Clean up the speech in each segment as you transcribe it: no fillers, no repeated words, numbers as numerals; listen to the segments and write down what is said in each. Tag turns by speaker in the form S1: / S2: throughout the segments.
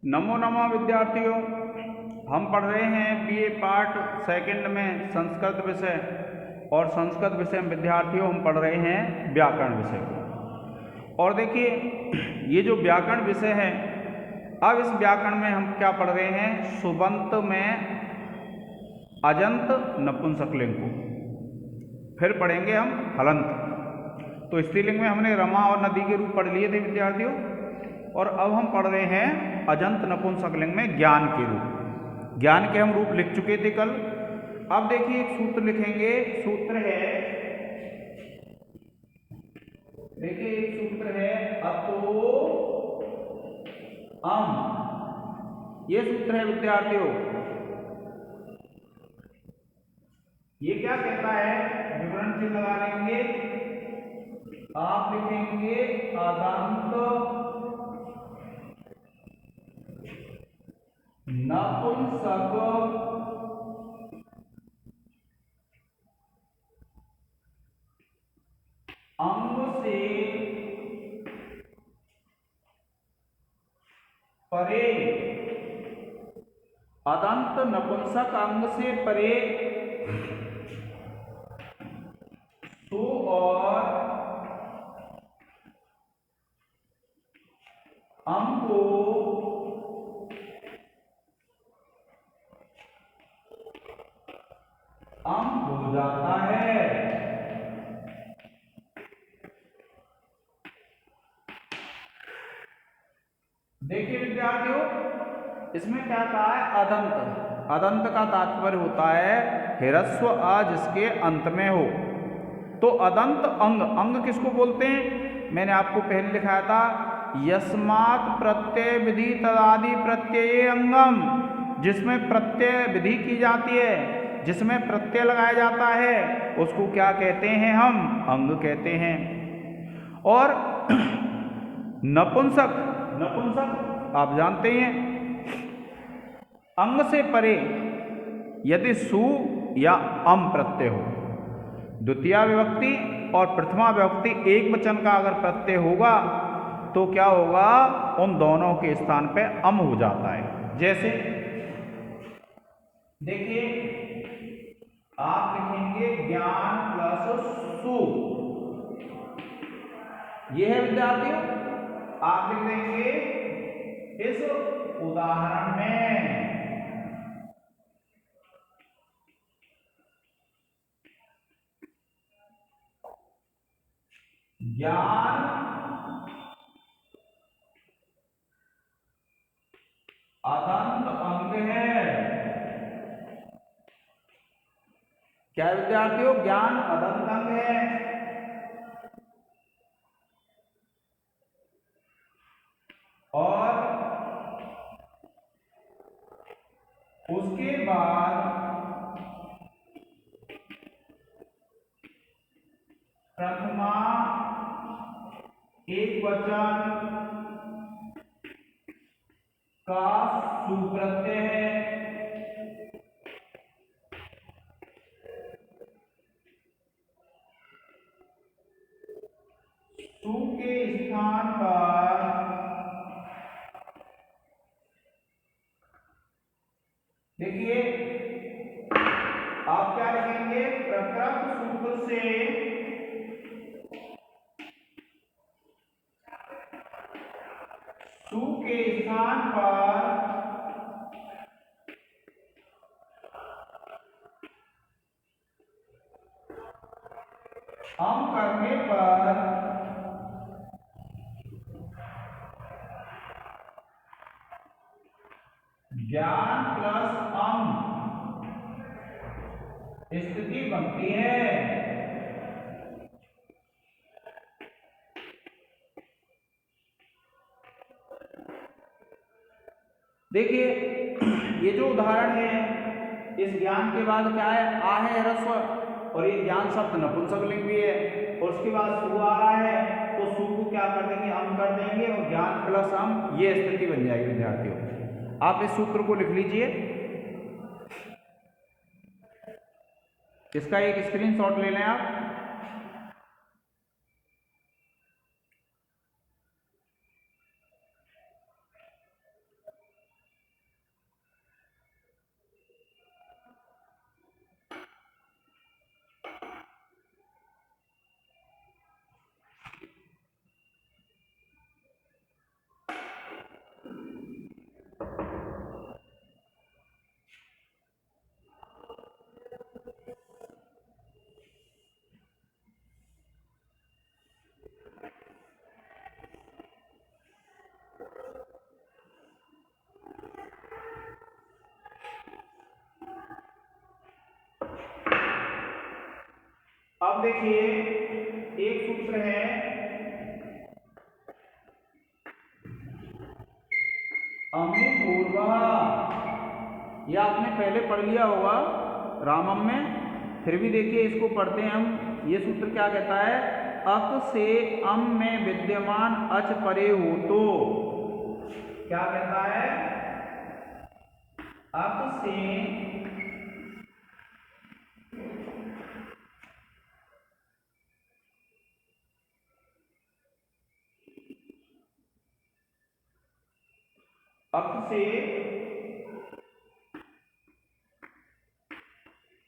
S1: नमो नमः विद्यार्थियों, हम पढ़ रहे हैं बीए पार्ट सेकंड में संस्कृत विषय। और संस्कृत विषय में विद्यार्थियों हम पढ़ रहे हैं व्याकरण विषय को। और देखिए, ये जो व्याकरण विषय है, अब इस व्याकरण में हम क्या पढ़ रहे हैं, सुबंत में अजंत नपुंसकलिंग को। फिर पढ़ेंगे हम हलंत। तो स्त्रीलिंग में हमने रमा और नदी के रूप पढ़ लिए थे विद्यार्थियों, और अब हम पढ़ रहे हैं अजंत नपुंसकलिंग में ज्ञान के रूप। ज्ञान के हम रूप लिख चुके थे कल। अब देखिए एक सूत्र लिखेंगे। सूत्र है, देखिए एक सूत्र है अतो अम। ये सूत्र है विद्यार्थियों। ये क्या कहता है, विवरण चिन्ह लगा लेंगे। आप लिखेंगे अदंत नपुंसक अंग से परे, अदंत नपुंसक अंग से परे सु और अम को अम हो जाता है। देखिए विद्यार्थियों, इसमें क्या कहा है, अदंत। अदंत का तात्पर्य होता है ह्रस्व आ जिसके अंत में हो। तो अदंत अंग, अंग किसको बोलते हैं, मैंने आपको पहले लिखाया था, यस्मात् प्रत्यय विधि तदादि प्रत्यय अंगम। जिसमें प्रत्यय विधि की जाती है, जिसमें प्रत्यय लगाया जाता है, उसको क्या कहते हैं, हम अंग कहते हैं। और नपुंसक, नपुंसक आप जानते हैं, अंग से परे यदि सु या अम प्रत्यय हो, द्वितीया विभक्ति और प्रथमा विभक्ति एक वचन का अगर प्रत्यय होगा तो क्या होगा, उन दोनों के स्थान पे अम हो जाता है। जैसे देखिए, आप लिखेंगे ज्ञान प्लस सु। यह है विद्यार्थियों, आप लिख देंगे इस उदाहरण में। ज्ञान अदंत अंग है। क्या विद्यार्थियों, ज्ञान अदंत अंग है। और उसके बाद प्रथमा एक वचन का सुप्रत्यय है। सु के स्थान पर देखिए, आप क्या लिखेंगे, प्रकृत सूत्र से सु के स्थान पर हम करने पर ज्ञान प्लस अम स्थिति बनती है। देखिए, ये जो उदाहरण है, इस ज्ञान के बाद क्या है, आ है ह्रस्व, और ये ज्ञान शब्द नपुंसकलिंग भी है, और उसके बाद सु आ रहा है, तो सु को क्या कर देंगे, अम कर देंगे, और ज्ञान प्लस अम, ये स्थिति बन जाएगी विद्यार्थियों। आप इस सूत्र को लिख लीजिए, इसका एक स्क्रीनशॉट ले लें आप। देखिए एक सूत्र है अम्नि पूर्व, यह आपने पहले पढ़ लिया होगा रामम में, फिर भी देखिए इसको पढ़ते हैं हम। ये सूत्र क्या कहता है, अक से अम में विद्यमान अच परे हो तो, क्या कहता है, अक से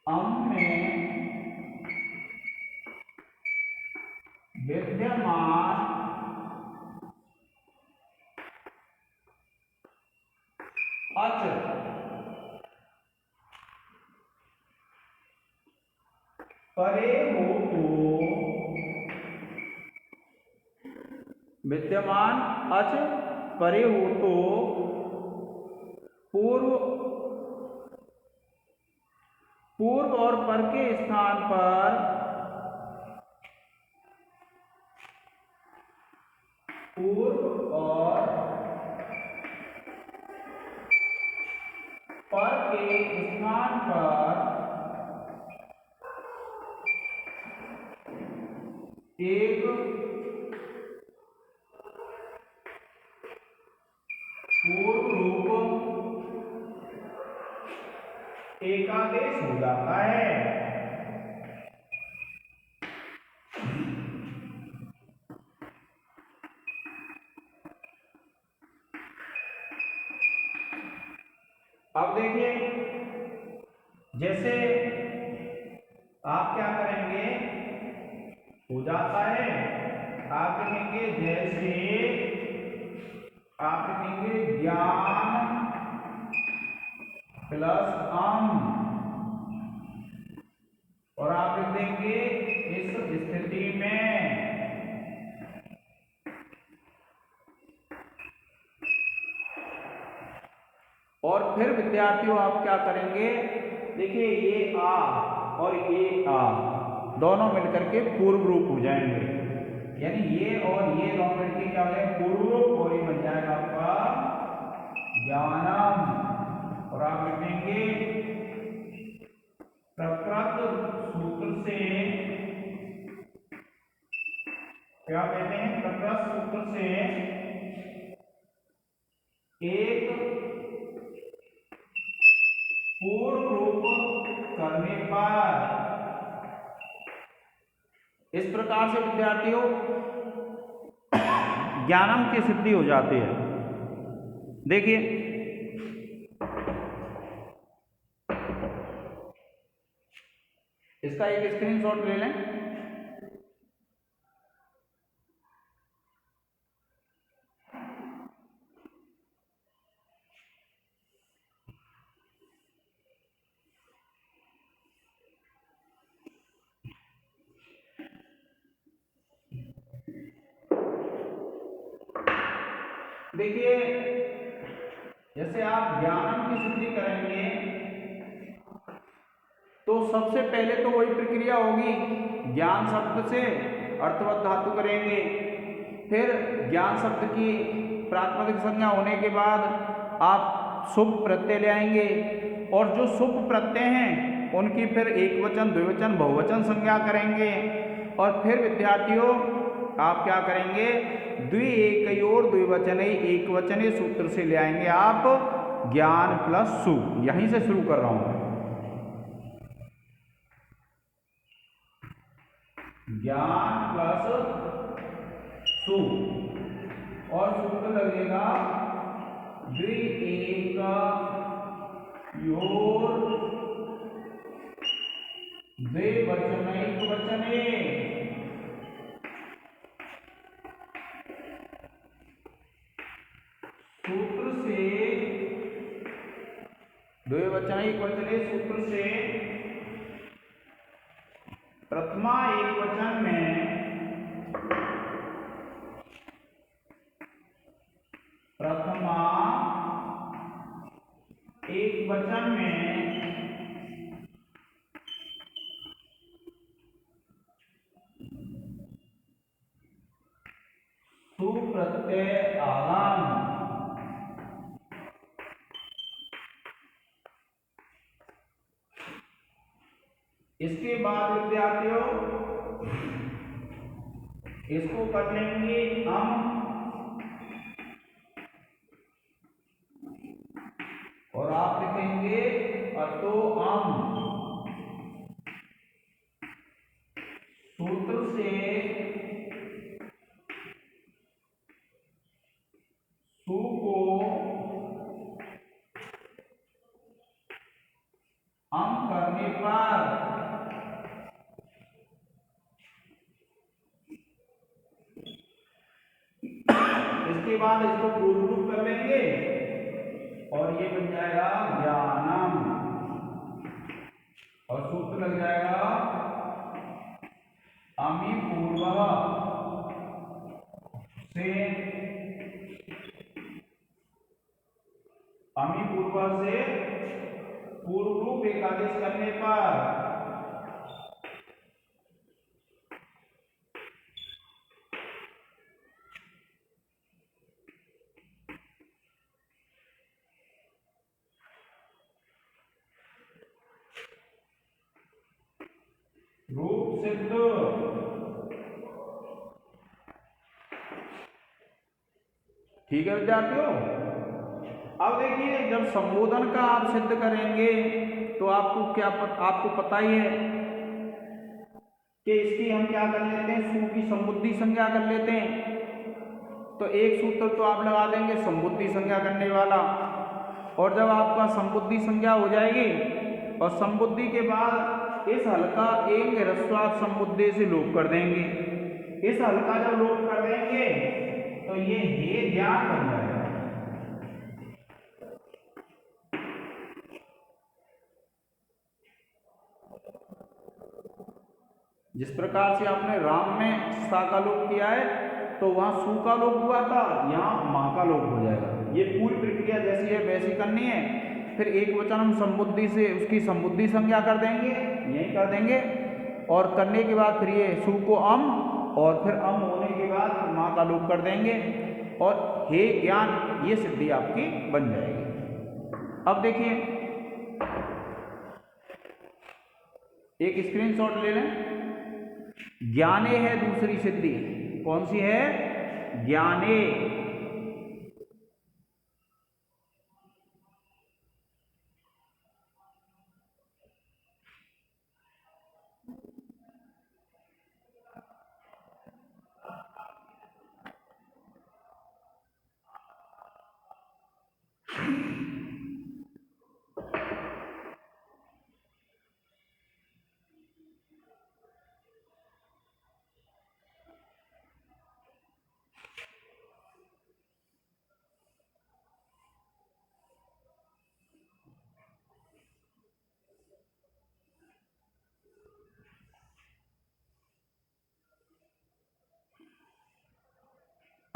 S1: अम में विद्यमान अच परे हो तो, विद्यमान अच परे हो तो पूर्व और पर के स्थान पर पूर्व और पर के स्थान पर एक पूर्व रूप एकादेश हो जाता है। अब देखिए जैसे आप क्या करेंगे, हो जाता है, आप लिखेंगे जैसे, आप लिखेंगे ज्ञान प्लस अम, और आप लिख देंगे इस स्थिति में और फिर विद्यार्थियों आप क्या करेंगे, देखिए ये आ और ये आ दोनों मिलकर के पूर्व रूप हो जाएंगे, यानी ये और ये दोनों मिलकर क्या हो जाएंगे, पूर्व रूप, और ये बन जाएगा आपका ज्ञानम, और आप लिखेंगे प्रकृत सूत्र से, क्या कहते हैं, प्रकृत सूत्र से एक पूर्ण रूप करने पर, इस प्रकार से विद्यार्थियों ज्ञानम की सिद्धि हो जाती है। देखिए इसका एक स्क्रीनशॉट ले लें। देखिए जैसे आप ज्ञानम की सिद्धि करेंगे तो सबसे पहले तो वही प्रक्रिया होगी, ज्ञान शब्द से अर्थवत धातु करेंगे, फिर ज्ञान शब्द की प्रातिपदिक संज्ञा होने के बाद आप शुभ प्रत्यय ले आएंगे, और जो शुभ प्रत्यय हैं उनकी फिर एक वचन, द्विवचन, बहुवचन संज्ञा करेंगे, और फिर विद्यार्थियों आप क्या करेंगे, द्विएकयोर द्विवचने एक वचने सूत्र से ले आएंगे आप ज्ञान प्लस सु, यहीं से शुरू कर रहा हूं, ज्ञान प्लस सु, और सूत्र लगेगा द्विएकयोर द्विवचनैक वचने, सूत्र से द्विवचनैक वचने सूत्र से प्रथमा एक वचन में, प्रथमा एक वचन में इसके बाद विद्यार्थियों इसको कर लेंगे हम, और आप लिखेंगे अतो अम। सूत्र से सु को अम करने पर इसके बाद इसको पूर्ण रूप कर लेंगे और ये बन जाएगा ज्ञानम, और सूत्र लग जाएगा अमी पूर्व से, अमी पूर्व से पूर्व रूप एक आदेश करने पर रूप सिद्ध। ठीक है विद्यार्थियों, अब देखिए जब संबोधन का आप सिद्ध करेंगे तो आपको पता ही है कि इसकी हम क्या कर लेते हैं, सु की संबुद्धि संज्ञा कर लेते हैं। तो एक सूत्र तो आप लगा देंगे संबुद्धि संज्ञा करने वाला, और जब आपका संबुद्धि संज्ञा हो जाएगी और संबुद्धि के बाद इस हल्का एंग ह्रस्वात् संबुद्धि से लोप कर देंगे। इस हल्का जब लोप कर देंगे तो ये हे ज्ञान बन जाएगा। जिस प्रकार से आपने राम में सा का लोप किया है तो वहां सु का लोप हुआ था, यहाँ मां का लोप हो जाएगा। ये पूरी प्रक्रिया जैसी है वैसी करनी है। फिर एक वचन हम संबुद्धि से उसकी संबुद्धि संज्ञा कर देंगे, यही कर देंगे, और करने के बाद फिर ये सु को अम, और फिर अम होने के बाद मां का लोप कर देंगे, और हे ज्ञान ये सिद्धि आपकी बन जाएगी। अब देखिए एक स्क्रीनशॉट ले लें। ज्ञाने है दूसरी सिद्धि, कौन सी है, ज्ञाने।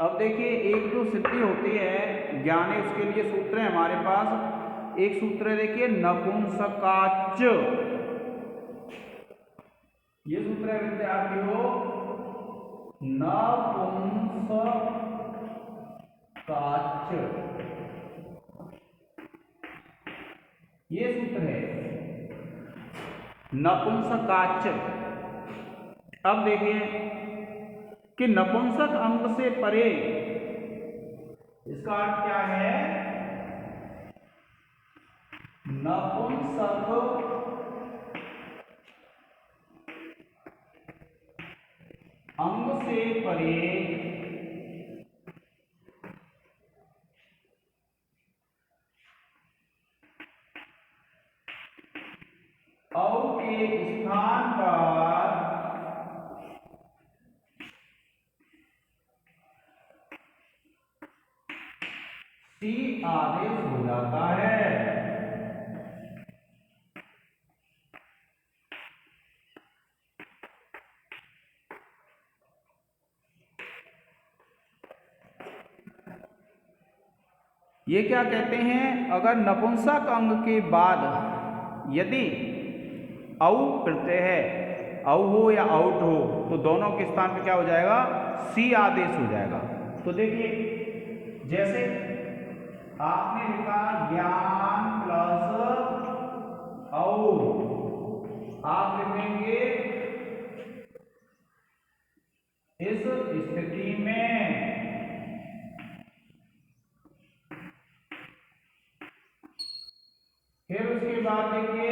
S1: अब देखिए एक जो सिद्धि होती है ज्ञाने, उसके लिए सूत्र है हमारे पास। एक सूत्र है देखिए नपुंसकाच, ये सूत्र है विद्यार्थियों नपुंसकाच, ये सूत्र है नपुंसकाच। अब देखिए कि नपुंसक अंग से परे, इसका अर्थ क्या है, नपुंसक अंग से परे औ के स्थान पर सी आदेश हो जाता है। ये क्या कहते हैं, अगर नपुंसक अंग के बाद यदि औ प्रत्यय है, औ हो या आउट हो, तो दोनों के स्थान पे क्या हो जाएगा, सी आदेश हो जाएगा। तो देखिए जैसे आपने लिखा ज्ञान प्लस औ, आप लिखेंगे इस स्थिति में फिर उसके बाद देखिए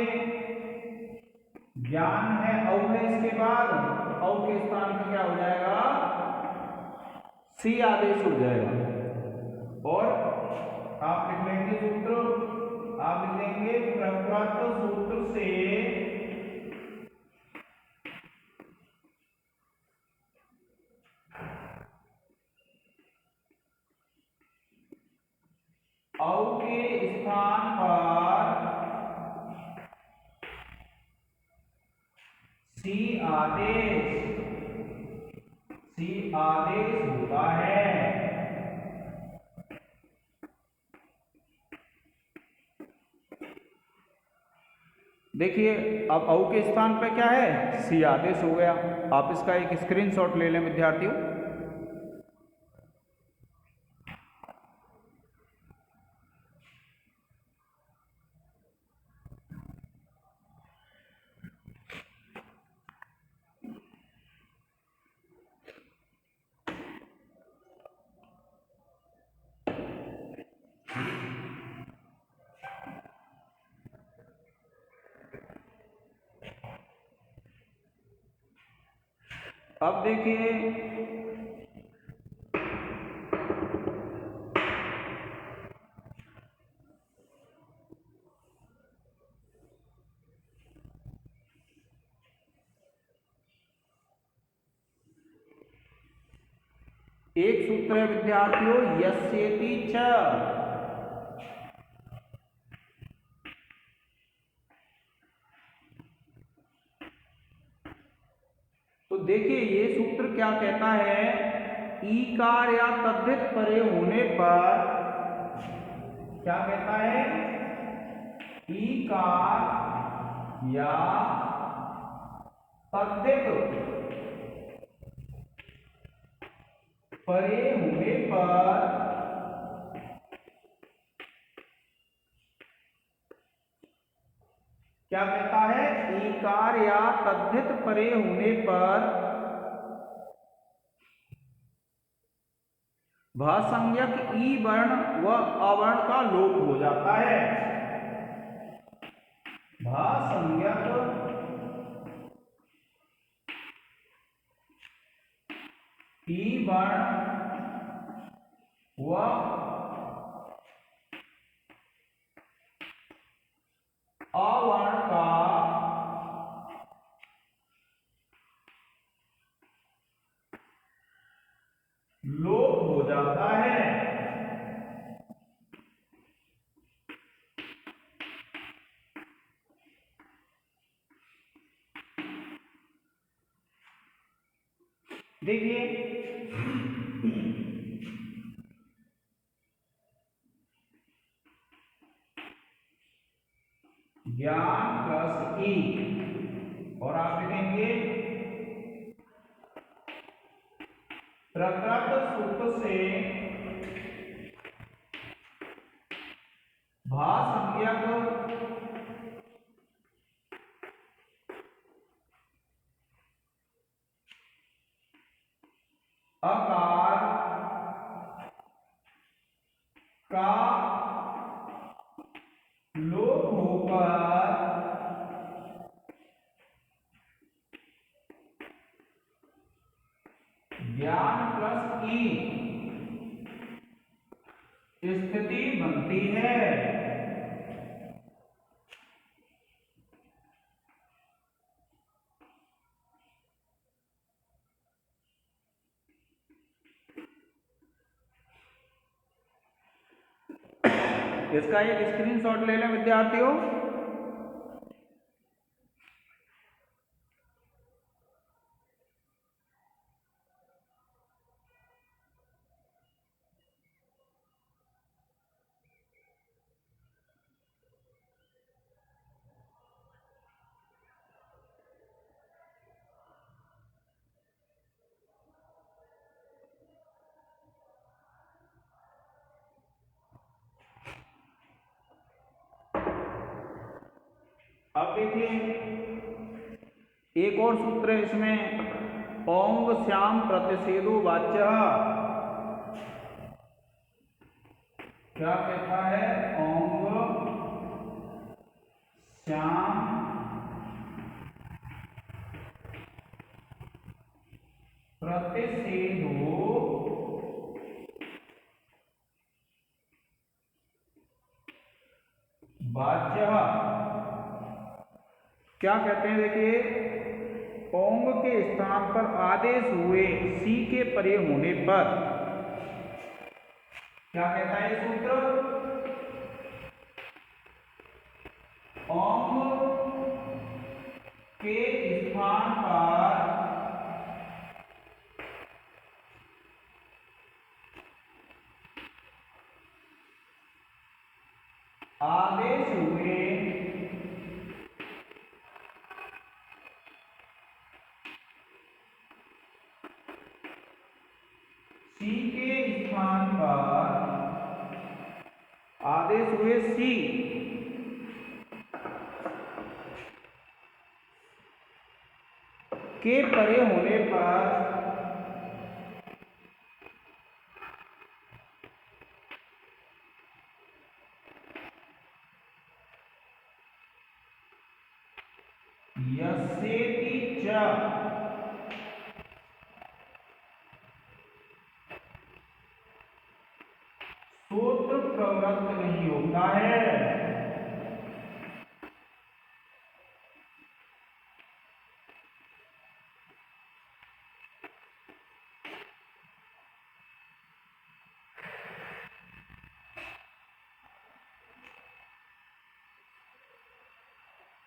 S1: ज्ञान है औ है, इसके बाद औ के स्थान पर क्या हो जाएगा, सी आदेश हो जाएगा। और आप लिख लेंगे सूत्र, आप लिख लेंगे प्रकृत सूत्र से औ के स्थान पर सी आदेश होता है। देखिए अब औ के स्थान पे क्या है, सी आदेश हो गया। आप इसका एक स्क्रीनशॉट ले लें विद्यार्थियों। अब देखिए एक सूत्र है विद्यार्थियों, यस्येति च। तो देखिए ये सूत्र क्या कहता है, ईकार या तद्धित परे होने पर क्या कहता है, ईकार या तद्धित परे होने पर क्या कहता है, ईकार या तद्धित परे होने पर भासंज्ञक ई वर्ण व अवर्ण का लोप हो जाता है। भासंज्ञक ई वर्ण व अवर्ण का लोप हो जाता है। देखिए ज्ञान प्लस ई, और आप लिखेंगे प्रकृत सूत्र से भासंज्ञक आकार का लोप होकर ज्ञान प्लस ई स्थिति बनती है। इसका एक स्क्रीनशॉट ले लें विद्यार्थियों। अब देखिए एक और सूत्र है इसमें, ओंग श्याम प्रतिषेधो वाच्य। क्या कहता है? ओंग श्याम प्रतिषेधो वाच्य। क्या कहते हैं? देखिए, ओंग के स्थान पर आदेश हुए सी के परे होने पर, क्या कहता है सूत्र? ओंग के स्थान पर आदेश हुए सी के स्थान पर, आदेश हुए सी के परे होने पर यस्येति च सूत्र प्रवृत्त नहीं होता है।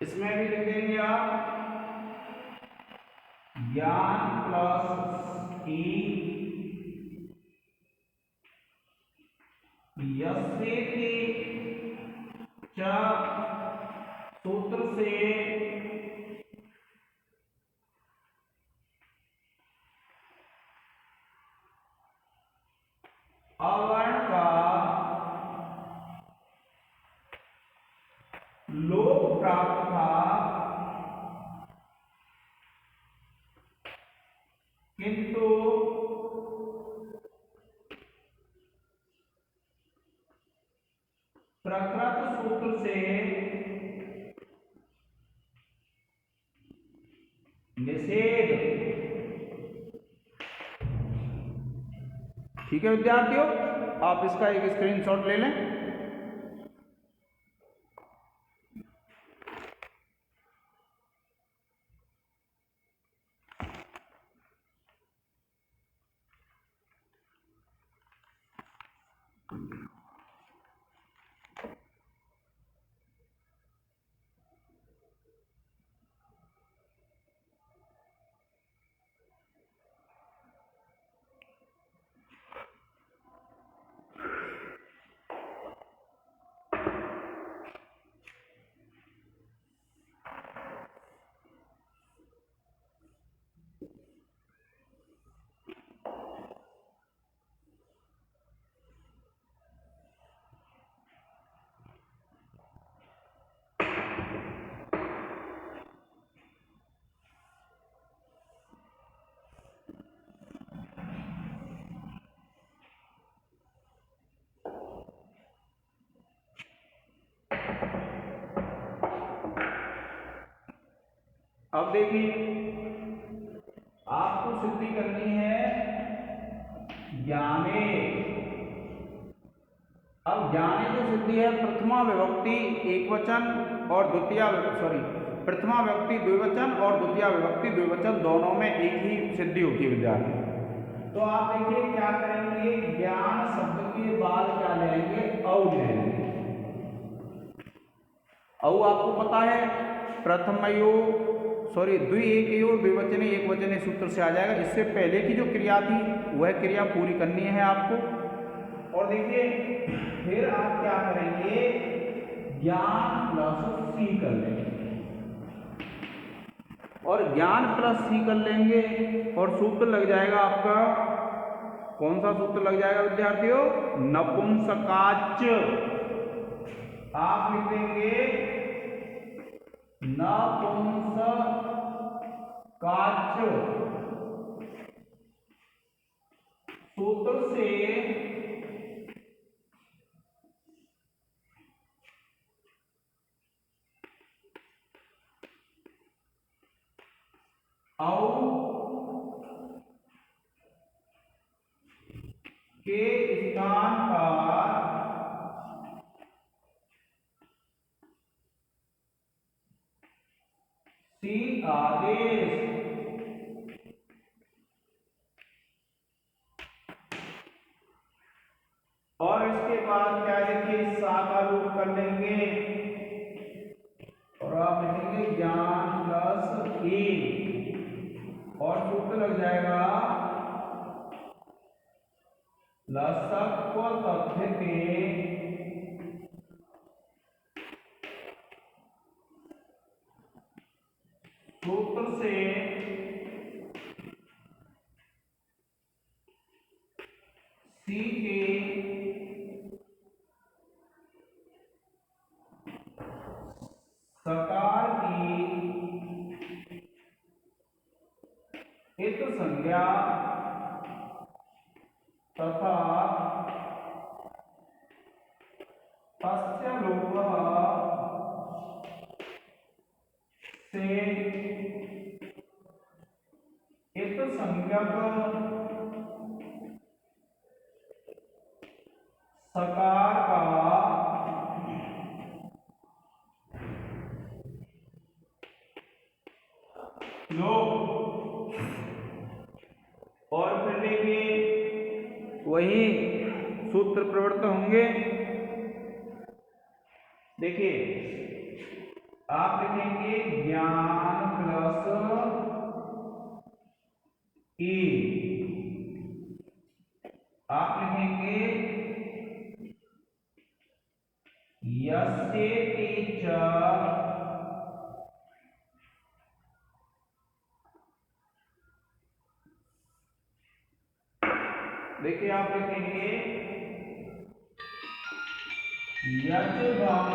S1: इसमें भी लिख देंगे आप, ज्ञान प्लस ई यस्येति च सूत्र से अवर्ण का लोप प्राप्त था, किंतु प्रकृत सूत्र से निषेध। ठीक है विद्यार्थियों, आप इसका एक स्क्रीनशॉट ले लें। अब देखिए, आपको सिद्धि करनी है ज्ञाने। अब ज्ञाने जो सिद्धि है, प्रथमा विभक्ति एकवचन और प्रथमा विभक्ति द्विवचन और द्वितीय विभक्ति द्विवचन दोनों में एक ही सिद्धि होती है विद्यार्थी। तो आप देखिए क्या करेंगे, ज्ञान शब्द के बाद क्या लेंगे? औ लेंगे। औ आपको पता है प्रथमयो द्विएकयो द्विवचने एकवचने सूत्र से आ जाएगा। इससे पहले की जो क्रिया थी वह क्रिया पूरी करनी है आपको। और देखिए फिर आप क्या करेंगे, ज्ञान प्लस सी कर लेंगे, और ज्ञान प्लस सी कर लेंगे और सूत्र लग जाएगा आपका, कौन सा सूत्र लग जाएगा विद्यार्थियों? नपुंसकाच। आप लिख देंगे नपुंसकाच काच सूत्र से औ के स्थान पर सी आदेश और इसके बाद क्या लिखिए शाखा रूप कर लेंगे और आप लिखेंगे ज्ञान प्लस ए और सूत्र लग जाएगा लसक तथ्य के सूत्र से सी के सकार की इत संज्ञा तथा तस्य लोपः से इत संज्ञक सकार का लोप और फिर लेंगे वही सूत्र प्रवृत्त होंगे। देखिए आप लिखेंगे ज्ञान प्लस ई, आप लिखेंगे यस्येति च देखिए आप लिखेंगे यज्वम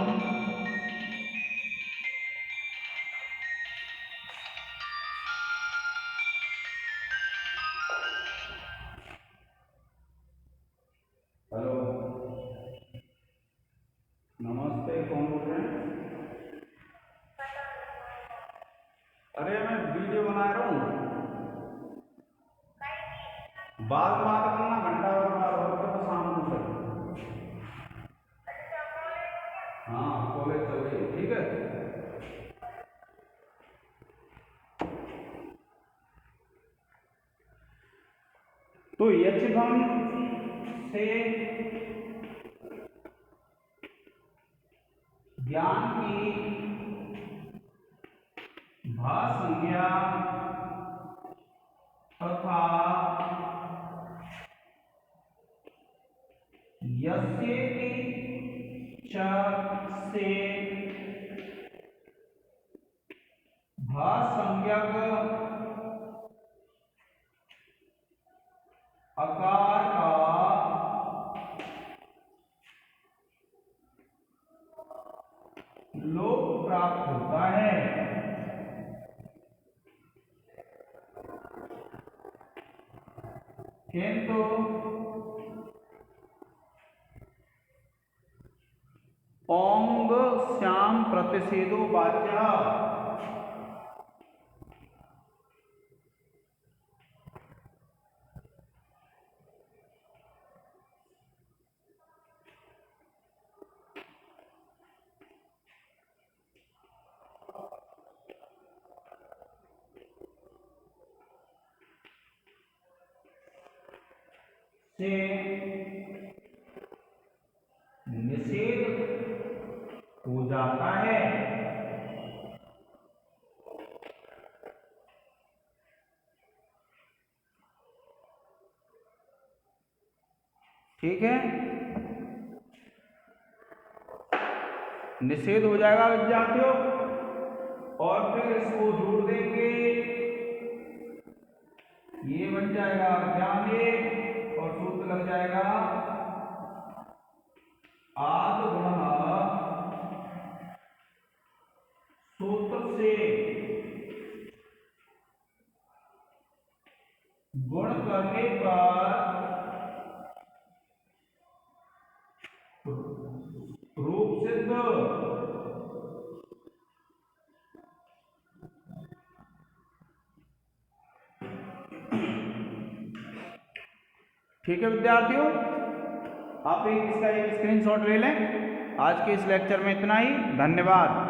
S1: हेलो नमस्ते, कौन बोल रहे हैं? अरे मैं वीडियो बना रहा हूँ, बाद में बात करना, घंटा और तो शाम को चल। हाँ कॉलेज चल रही है, ठीक है। तो यक्षगण से ज्ञान की भासंज्ञा तथा यस्येति च से भासंज्ञक आकार का लोप प्राप्त होता है। किंतु ओंग श्याम प्रतिषेधो वाच्य से निषेध हो जाता है। ठीक है, निषेध हो जाएगा विद्यार्थियों, और फिर इसको जोड़ देंगे, ये बन जाएगा ज्ञान और सूत्र लग जाएगा आद गुण सूत्र से रूप सिद्ध ठीक है विद्यार्थियों, आप इसका एक स्क्रीनशॉट ले लें। आज के इस लेक्चर में इतना ही। धन्यवाद।